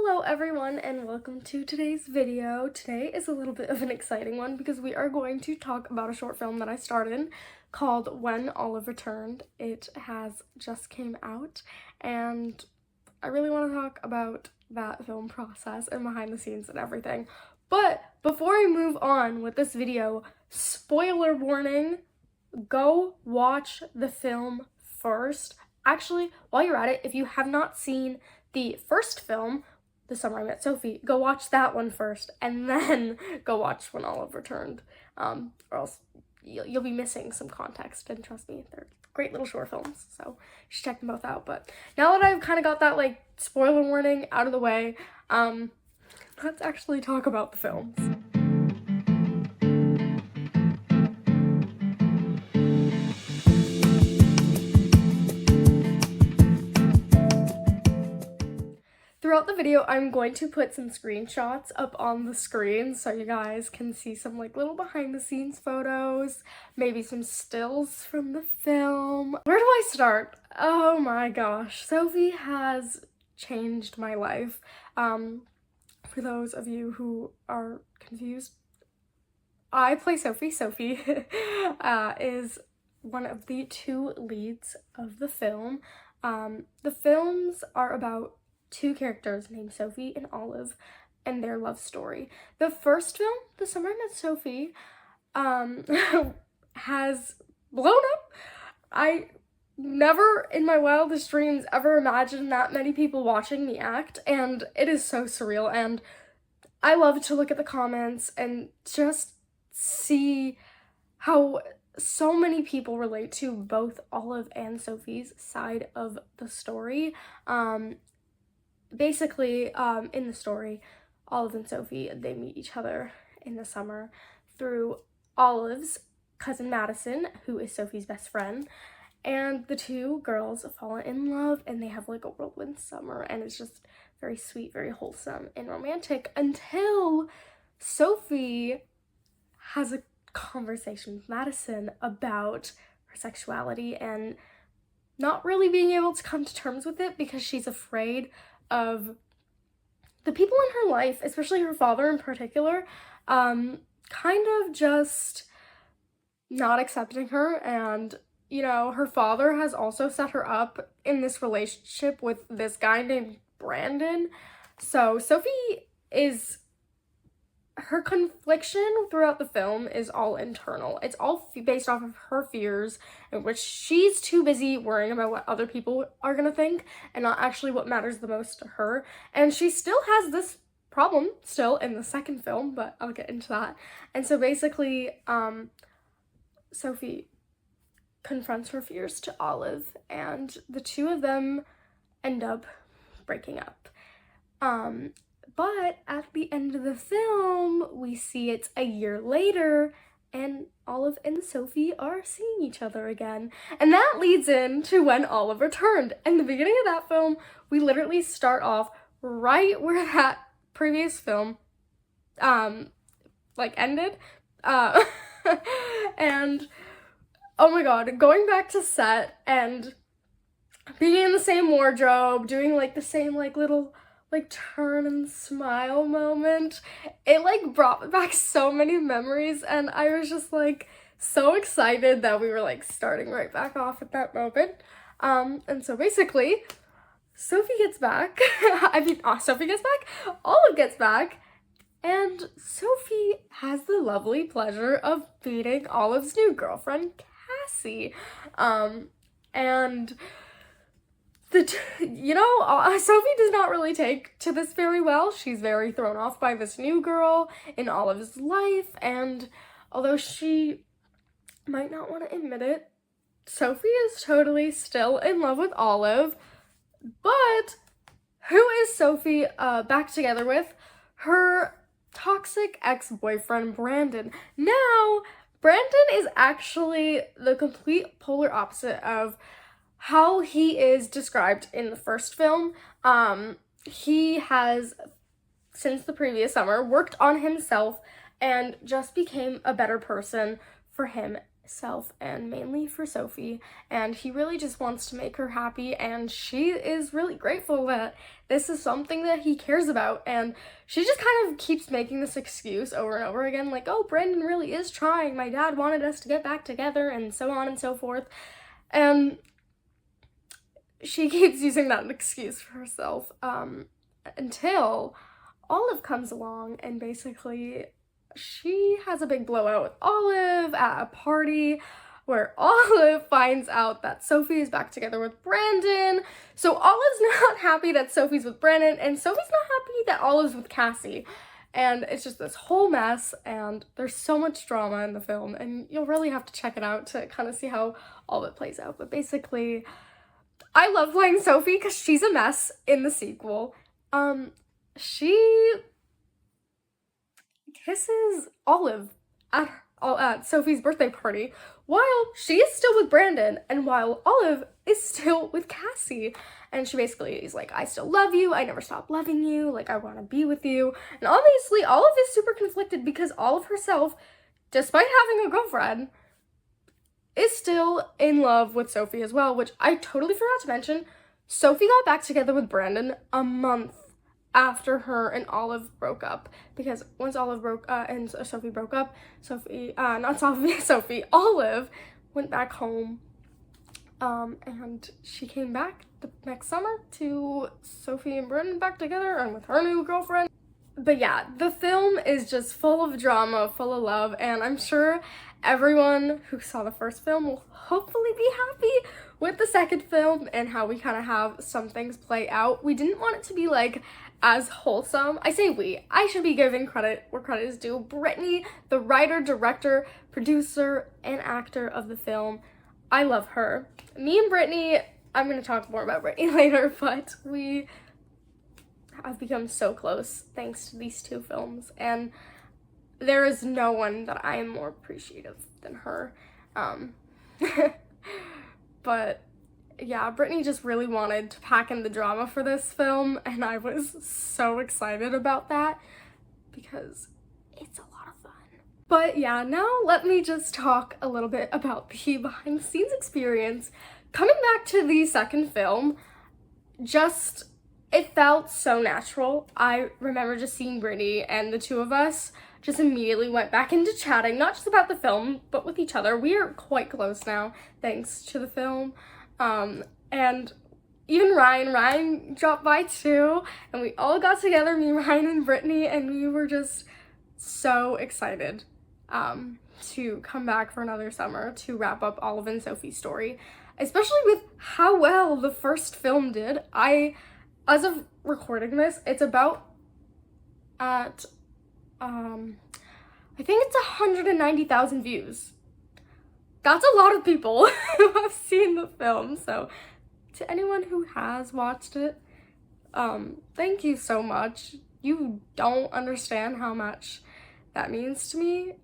Hello everyone and welcome to today's video. Today is a little bit of an exciting one because we are going to talk about a short film that I started called When Olive Returned. It has just came out and I really want to talk about that film process and behind the scenes and everything. But before I move on with this video, spoiler warning, go watch the film first. Actually, while you're at it, if you have not seen the first film, The Summer I Met Sophie, go watch that one first, and then go watch When Olive Returned, or else you'll be missing some context, and trust me, they're great little short films, so you should check them both out. But now that I've kind of got that, spoiler warning out of the way, let's actually talk about the films. Throughout the video, I'm going to put some screenshots up on the screen so you guys can see some little behind the scenes photos, maybe some stills from the film. Where do I start? Oh my gosh, Sophie has changed my life. For those of you who are confused, I play Sophie. Sophie is one of the two leads of the film. The films are about two characters named Sophie and Olive and their love story. The first film, The Summer I Met Sophie, has blown up. I never in my wildest dreams ever imagined that many people watching me act, and it is so surreal. And I love to look at the comments and just see how so many people relate to both Olive and Sophie's side of the story. Basically, in the story, Olive and Sophie, they meet each other in the summer through Olive's cousin Madison, who is Sophie's best friend, and the two girls fall in love, and they have a whirlwind summer, and it's just very sweet, very wholesome and romantic until Sophie has a conversation with Madison about her sexuality and not really being able to come to terms with it because she's afraid of the people in her life, especially her father in particular, kind of just not accepting her. And her father has also set her up in this relationship with this guy named Brandon. So Sophie is, her confliction throughout the film is all internal. It's all based off of her fears, in which she's too busy worrying about what other people are gonna think and not actually what matters the most to her. And she still has this problem still in the second film, but I'll get into that. And so basically, Sophie confronts her fears to Olive, and the two of them end up breaking up. But at the end of the film, we see it's a year later, and Olive and Sophie are seeing each other again. And that leads into When Olive Returned. In the beginning of that film, we literally start off right where that previous film, ended. And, oh my god, going back to set and being in the same wardrobe, doing the same little turn and smile moment, it brought back so many memories, and I was just so excited that we were starting right back off at that moment. And so basically, Sophie gets back, Sophie gets back, Olive gets back, and Sophie has the lovely pleasure of meeting Olive's new girlfriend, Cassie. And Sophie does not really take to this very well. She's very thrown off by this new girl in Olive's life, and although she might not want to admit it, Sophie is totally still in love with Olive. But who is Sophie back together with? Her toxic ex-boyfriend, Brandon. Now, Brandon is actually the complete polar opposite of how he is described in the first film. He has, since the previous summer, worked on himself and just became a better person for him himself and mainly for Sophie, and he really just wants to make her happy, and she is really grateful that this is something that he cares about. And she just kind of keeps making this excuse over and over again, like, oh, Brandon really is trying, my dad wanted us to get back together, and so on and so forth. And she keeps using that excuse for herself until Olive comes along, and basically she has a big blowout with Olive at a party where Olive finds out that Sophie is back together with Brandon. So Olive's not happy that Sophie's with Brandon, and Sophie's not happy that Olive's with Cassie. And it's just this whole mess, and there's so much drama in the film, and you'll really have to check it out to kind of see how all of it plays out. But basically, I love playing Sophie because she's a mess in the sequel. She kisses Olive at Sophie's birthday party while she is still with Brandon and while Olive is still with Cassie. And she basically is like, I still love you, I never stop loving you, like, I want to be with you. And obviously Olive is super conflicted because Olive herself, despite having a girlfriend, is still in love with Sophie as well, which I totally forgot to mention. Sophie got back together with Brandon a month after her and Olive broke up, because once Olive and Sophie broke up, Olive went back home, and she came back the next summer to Sophie and Brandon back together and with her new girlfriend. But yeah, the film is just full of drama, full of love, and I'm sure everyone who saw the first film will hopefully be happy with the second film and how we kind of have some things play out. We didn't want it to be like as wholesome. I say we. I should be giving credit where credit is due. Brittany, the writer, director, producer, and actor of the film. I love her. Me and Brittany, I'm going to talk more about Brittany later, but we have become so close thanks to these two films, and there is no one that I am more appreciative than her. But yeah, Brittany just really wanted to pack in the drama for this film, and I was so excited about that because it's a lot of fun. But yeah, now let me just talk a little bit about the behind the scenes experience. Coming back to the second film, it felt so natural. I remember just seeing Brittany, and the two of us just immediately went back into chatting, not just about the film, but with each other. We are quite close now, thanks to the film. And even Ryan dropped by too, and we all got together, me, Ryan, and Brittany, and we were just so excited to come back for another summer to wrap up Olive and Sophie's story, especially with how well the first film did. As of recording this, it's about at, I think it's 190,000 views. That's a lot of people who have seen the film, so to anyone who has watched it, thank you so much. You don't understand how much that means to me.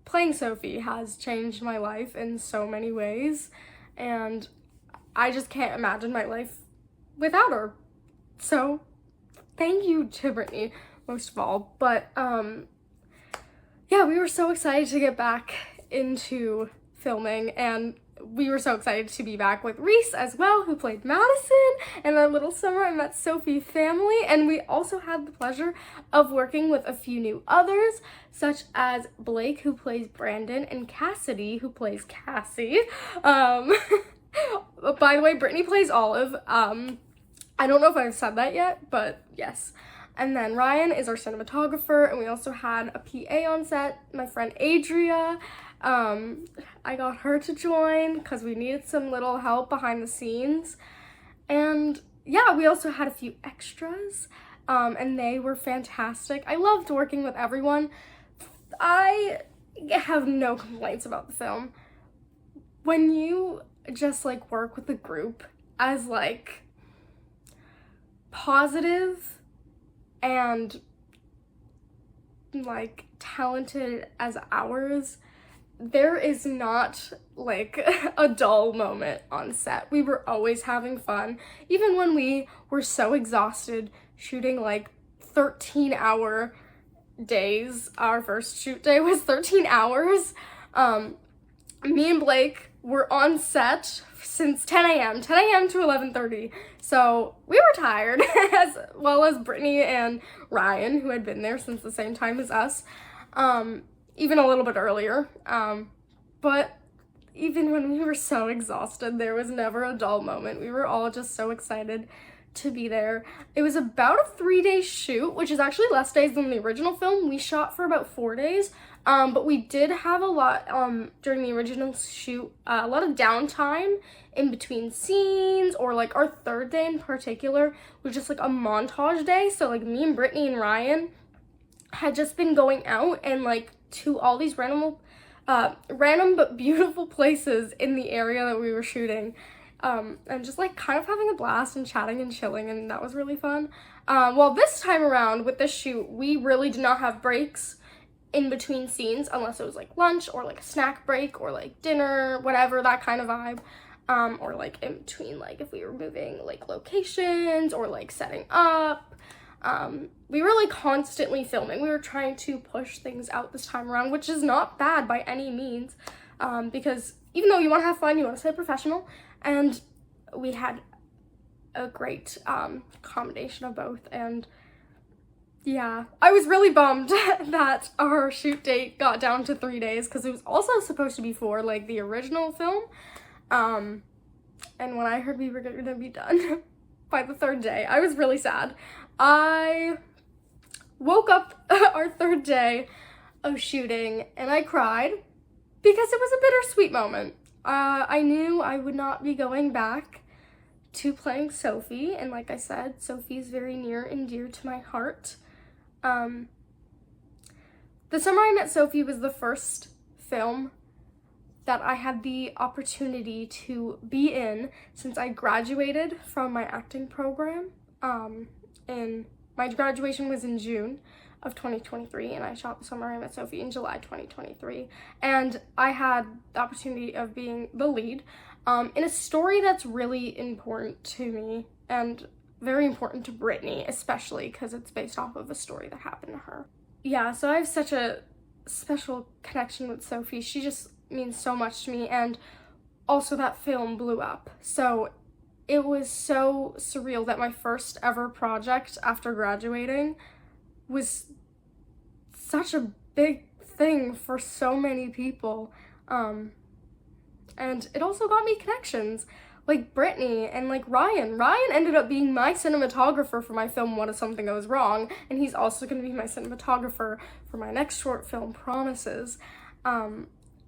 Playing Sophie has changed my life in so many ways, and I just can't imagine my life without her. So thank you to Brittany, most of all. But yeah, we were so excited to get back into filming, and we were so excited to be back with Reese as well, who played Madison, and our little Summer I Met Sophie family. And we also had the pleasure of working with a few new others, such as Blake, who plays Brandon, and Cassidy, who plays Cassie. By the way, Brittany plays Olive. I don't know if I've said that yet, but yes. And then Ryan is our cinematographer, and we also had a PA on set, my friend Adria. I got her to join because we needed some little help behind the scenes. And yeah, we also had a few extras, and they were fantastic. I loved working with everyone. I have no complaints about the film. When you just like work with a group as like positive and like talented as ours, there is not like a dull moment on set. We were always having fun, even when we were so exhausted shooting like 13-hour days. Our first shoot day was 13 hours. Me and Blake were on set since 10 a.m. to 11:30. So we were tired, as well as Brittany and Ryan, who had been there since the same time as us, even a little bit earlier. But even when we were so exhausted, there was never a dull moment. We were all just so excited to be there. It was about a 3-day shoot, which is actually less days than the original film. We shot for about 4 days, but we did have a lot during the original shoot, a lot of downtime in between scenes, or like our third day in particular was just like a montage day. So like me and Brittany and Ryan had just been going out and like to all these random but beautiful places in the area that we were shooting. And just like kind of having a blast and chatting and chilling, and that was really fun. Well, this time around with this shoot, we really did not have breaks in between scenes unless it was like lunch or like a snack break or like dinner, whatever, that kind of vibe. Or like in between, like if we were moving like locations or like setting up. We were like constantly filming. We were trying to push things out this time around, which is not bad by any means, because even though you want to have fun, you want to stay professional, and we had a great combination of both. And yeah, I was really bummed that our shoot date got down to 3 days, because it was also supposed to be 4, like the original film. And when I heard we were gonna be done by the 3rd day, I was really sad. I woke up our 3rd day of shooting and I cried because it was a bittersweet moment. I knew I would not be going back to playing Sophie, and like I said, Sophie is very near and dear to my heart. The Summer I Met Sophie was the first film that I had the opportunity to be in since I graduated from my acting program. And my graduation was in June of 2023, and I shot The Summer I Met Sophie in July 2023. And I had the opportunity of being the lead in a story that's really important to me and very important to Brittany, especially because it's based off of a story that happened to her. Yeah, so I have such a special connection with Sophie. She just means so much to me, and also that film blew up. So it was so surreal that my first ever project after graduating was such a big thing for so many people. And it also got me connections like Brittany and like Ryan. Ryan ended up being my cinematographer for my film What If Something Goes Wrong, and he's also going to be my cinematographer for my next short film, Promises.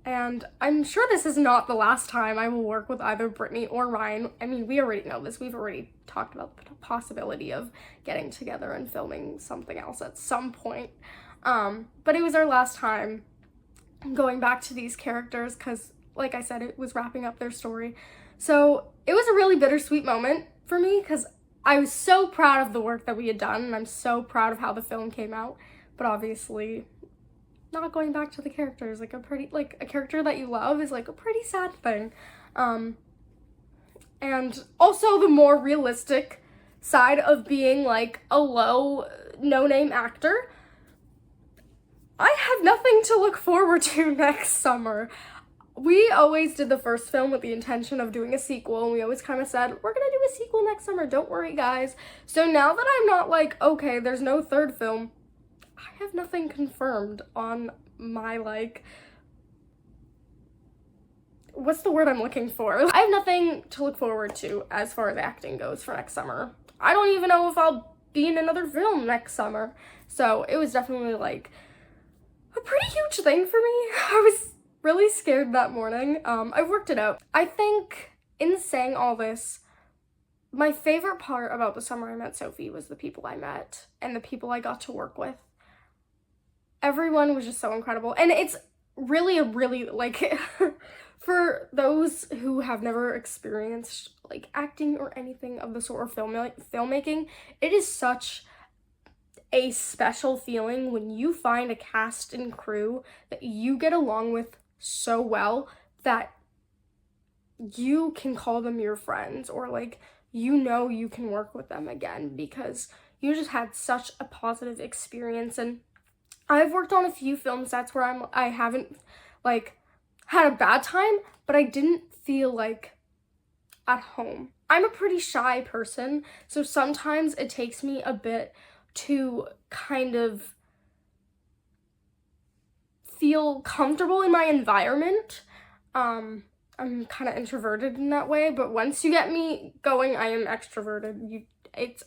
And I'm sure this is not the last time I will work with either Brittany or Ryan. I mean, we already know this. We've already talked about the possibility of getting together and filming something else at some point. But it was our last time going back to these characters because, like I said, it was wrapping up their story. So it was a really bittersweet moment for me because I was so proud of the work that we had done, and I'm so proud of how the film came out. But obviously, not going back to the characters, like a character that you love is like a pretty sad thing. And also the more realistic side of being like a low, no-name actor, I have nothing to look forward to next summer. We always did the first film with the intention of doing a sequel, and we always kind of said, we're gonna do a sequel next summer, don't worry guys. So now that I'm not like, okay, there's no 3rd film, I have nothing confirmed on my, like, what's the word I'm looking for? I have nothing to look forward to as far as acting goes for next summer. I don't even know if I'll be in another film next summer. So it was definitely, like, a pretty huge thing for me. I was really scared that morning. I worked it out. I think in saying all this, my favorite part about The Summer I Met Sophie was the people I met and the people I got to work with. Everyone was just so incredible. And it's really like, for those who have never experienced, like, acting or anything of the sort, or filmmaking, it is such a special feeling when you find a cast and crew that you get along with so well that you can call them your friends, or, like, you know you can work with them again because you just had such a positive experience. And I've worked on a few film sets where I haven't, like, had a bad time, but I didn't feel, like, at home. I'm a pretty shy person, so sometimes it takes me a bit to kind of feel comfortable in my environment. I'm kind of introverted in that way, but once you get me going, I am extroverted.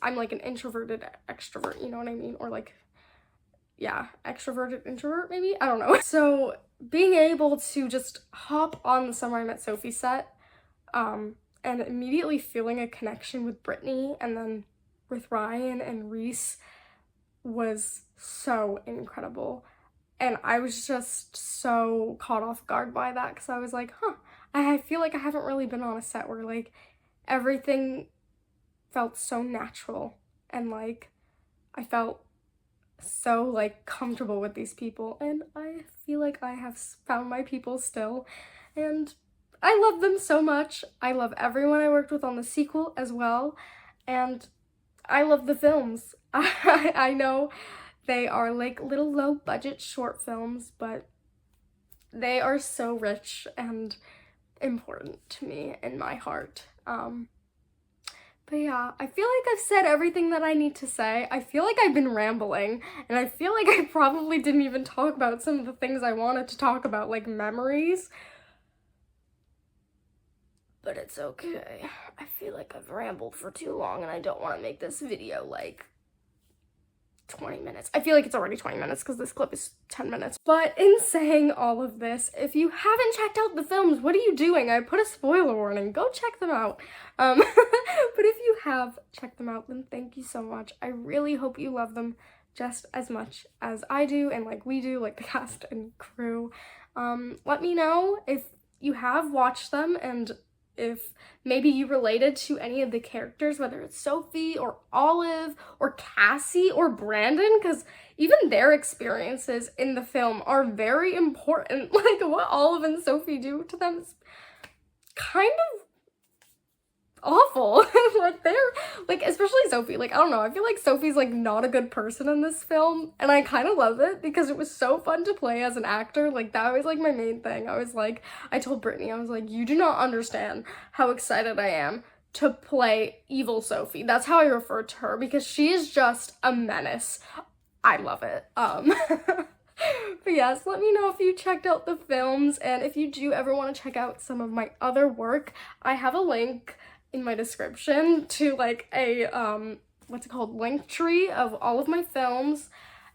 I'm like an introverted extrovert, you know what I mean? Or like, yeah, extroverted introvert maybe? I don't know. So being able to just hop on the Summer I Met Sophie set, and immediately feeling a connection with Brittany and then with Ryan and Reese was so incredible. And I was just so caught off guard by that because I was like, I feel like I haven't really been on a set where like everything felt so natural and like I felt so like comfortable with these people, and I feel like I have found my people still, and I love them so much. I love everyone I worked with on the sequel as well, and I love the films. I know they are like little low budget short films, but they are so rich and important to me in my heart. But yeah, I feel like I've said everything that I need to say. I feel like I've been rambling, and I feel like I probably didn't even talk about some of the things I wanted to talk about, like memories. But it's okay. I feel like I've rambled for too long, and I don't want to make this video like 20 minutes. I feel like it's already 20 minutes because this clip is 10 minutes. But in saying all of this, if you haven't checked out the films, what are you doing? I put a spoiler warning. Go check them out. But if you have checked them out, then thank you so much. I really hope you love them just as much as I do and like we do, like the cast and crew. Let me know if you have watched them and if maybe you related to any of the characters, whether it's Sophie or Olive or Cassie or Brandon, because even their experiences in the film are very important. Like what Olive and Sophie do to them is kind of awful. Like they're like, especially Sophie, like I don't know, I feel like Sophie's like not a good person in this film, and I kind of love it because it was so fun to play as an actor. Like that was like my main thing. I told Brittany, I was like, you do not understand how excited I am to play evil Sophie. That's how I refer to her because she is just a menace. I love it. But yes, let me know if you checked out the films, and if you do ever want to check out some of my other work, I have a link in my description to like a what's it called, link tree of all of my films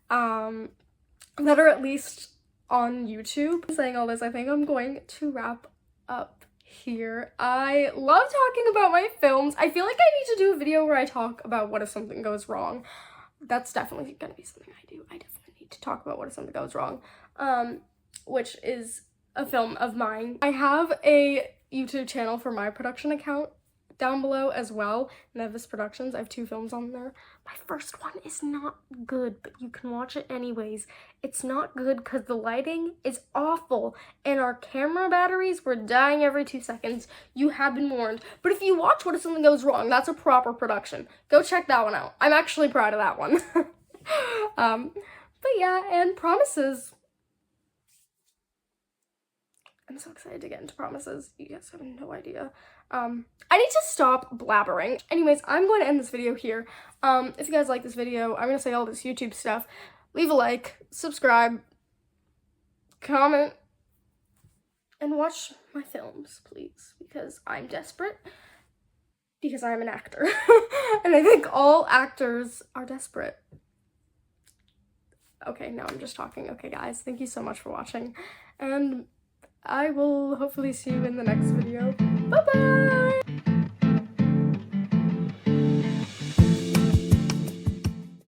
that are at least on YouTube. Saying all this, I think I'm going to wrap up here. I love talking about my films. I feel like I need to do a video where I talk about what if something goes wrong. That's definitely gonna be something I do. I definitely need to talk about what if something goes wrong, which is a film of mine. I have a YouTube channel for my production account down below as well, Nevis Productions. I have 2 films on there. My first one is not good, but you can watch it anyways. It's not good because the lighting is awful and our camera batteries were dying every 2 seconds. You have been warned. But if you watch What If Something Goes Wrong, that's a proper production. Go check that one out. I'm actually proud of that one. But yeah, and Promises. I'm so excited to get into Promises. You guys have no idea. I need to stop blabbering. Anyways, I'm going to end this video here. If you guys like this video, I'm going to say all this YouTube stuff. Leave a like, subscribe, comment, and watch my films, please, because I'm desperate, because I'm an actor. And I think all actors are desperate. Okay, now I'm just talking. Okay, guys, thank you so much for watching, and I will hopefully see you in the next video. Bye-bye!